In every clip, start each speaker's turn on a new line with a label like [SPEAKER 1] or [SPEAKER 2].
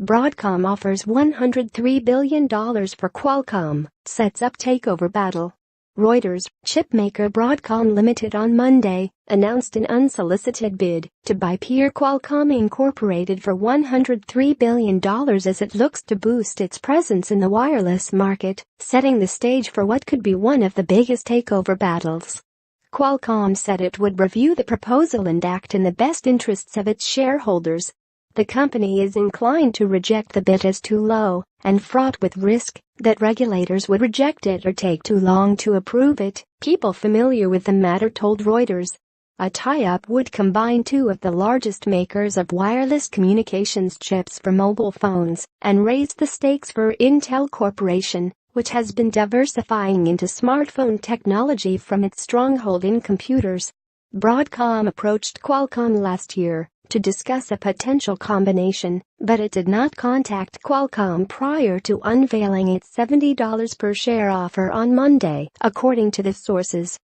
[SPEAKER 1] Broadcom offers $103 billion for Qualcomm, sets up takeover battle. Reuters, chipmaker Broadcom Ltd on Monday announced an unsolicited bid to buy peer Qualcomm Inc for $103 billion as it looks to boost its presence in the wireless market, setting the stage for what could be one of the biggest takeover battles. Qualcomm said it would review the proposal and act in the best interests of its shareholders. The company is inclined to reject the bid as too low and fraught with risk that regulators would reject it or take too long to approve it, people familiar with the matter told Reuters. A tie-up would combine two of the largest makers of wireless communications chips for mobile phones and raise the stakes for Intel Corp, which has been diversifying into smartphone technology from its stronghold in computers. Broadcom approached Qualcomm last year to discuss a potential combination, but it did not contact Qualcomm prior to unveiling its $70 per share offer on Monday, according to the sources.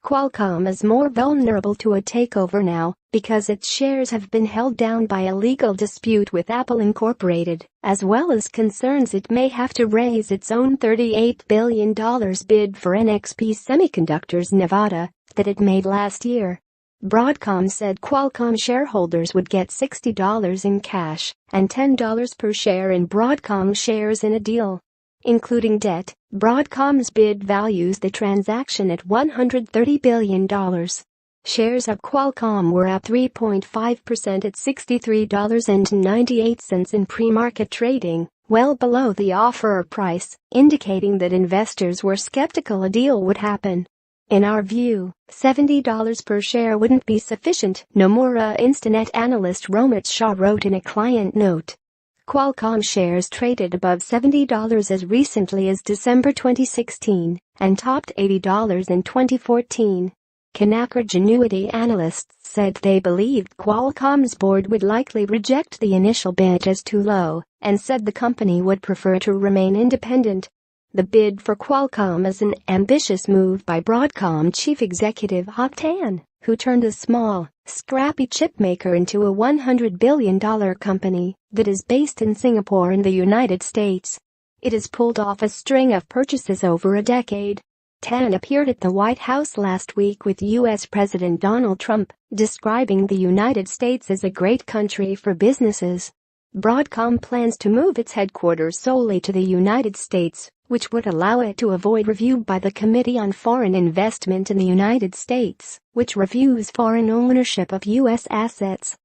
[SPEAKER 1] Qualcomm is more vulnerable to a takeover now because its shares have been held down by a legal dispute with Apple Inc., as well as concerns it may have to raise its own $38 billion bid for NXP Semiconductors Nevada that it made last year. Broadcom said Qualcomm shareholders would get $60 in cash and $10 per share in Broadcom shares in a deal. Including debt, Broadcom's bid values the transaction at $130 billion. Shares of Qualcomm were up 3.5% at $63.98 in pre-market trading, well below the offer price, indicating that investors were skeptical a deal would happen. In our view, $70 per share wouldn't be sufficient, Nomura Instinet analyst Romit Shah wrote in a client note. Qualcomm shares traded above $70 as recently as December 2016 and topped $80 in 2014. Canaccord Genuity analysts said they believed Qualcomm's board would likely reject the initial bid as too low and said the company would prefer to remain independent. The bid for Qualcomm is an ambitious move by Broadcom chief executive Hock Tan, who turned a small, scrappy chipmaker into a $100 billion company that is based in Singapore in the United States. It has pulled off a string of purchases over a decade. Tan appeared at the White House last week with U.S. President Donald Trump, describing the United States as a great country for businesses. Broadcom plans to move its headquarters solely to the United States, which would allow it to avoid review by the Committee on Foreign Investment in the United States, which reviews foreign ownership of U.S. assets.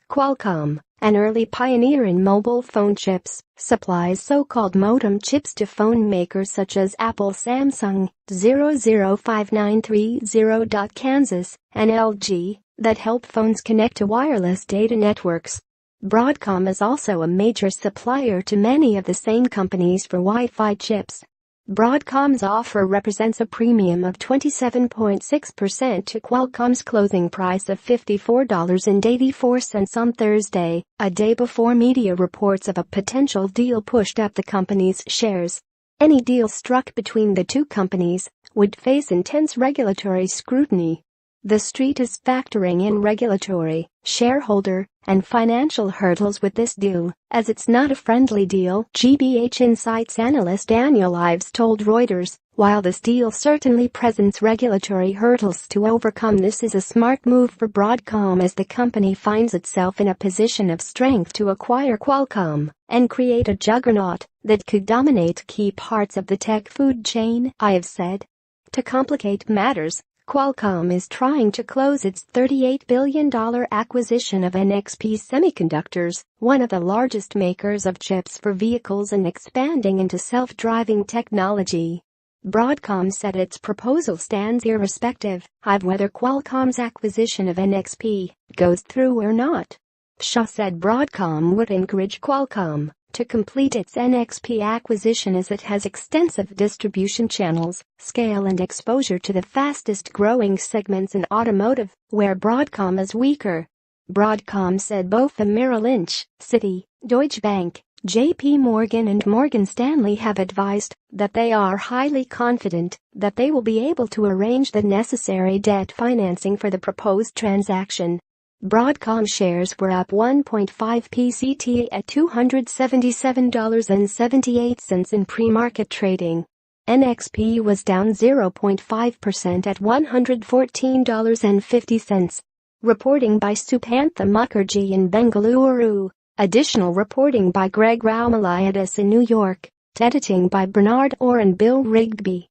[SPEAKER 1] Qualcomm, an early pioneer in mobile phone chips, supplies so-called modem chips to phone makers such as Apple, Samsung, 005930. Kansas, and LG, that help phones connect to wireless data networks. Broadcom is also a major supplier to many of the same companies for Wi-Fi chips. Broadcom's offer represents a premium of 27.6% to Qualcomm's closing price of $54.84 on Thursday, a day before media reports of a potential deal pushed up the company's shares. Any deal struck between the two companies would face intense regulatory scrutiny. The street is factoring in regulatory, shareholder, and financial hurdles with this deal, as it's not a friendly deal, GBH Insights analyst Daniel Ives told Reuters. While this deal certainly presents regulatory hurdles to overcome, this is a smart move for Broadcom as the company finds itself in a position of strength to acquire Qualcomm and create a juggernaut that could dominate key parts of the tech food chain, Ives said. To complicate matters, Qualcomm is trying to close its $38 billion acquisition of NXP Semiconductors, one of the largest makers of chips for vehicles, and expanding into self-driving technology. Broadcom said its proposal stands irrespective of whether Qualcomm's acquisition of NXP goes through or not. Shah said Broadcom would encourage Qualcomm to complete its NXP acquisition as it has extensive distribution channels, scale, and exposure to the fastest-growing segments in automotive, where Broadcom is weaker. Broadcom said both the Merrill Lynch, Citi, Deutsche Bank, J.P. Morgan and Morgan Stanley have advised that they are highly confident that they will be able to arrange the necessary debt financing for the proposed transaction. Broadcom shares were up 1.5 PCT at $277.78 in pre-market trading. NXP was down 0.5% at $114.50. Reporting by Supantha Mukherjee in Bengaluru. Additional reporting by Greg Raumaliadis in New York. Editing by Bernard Orr and Bill Rigby.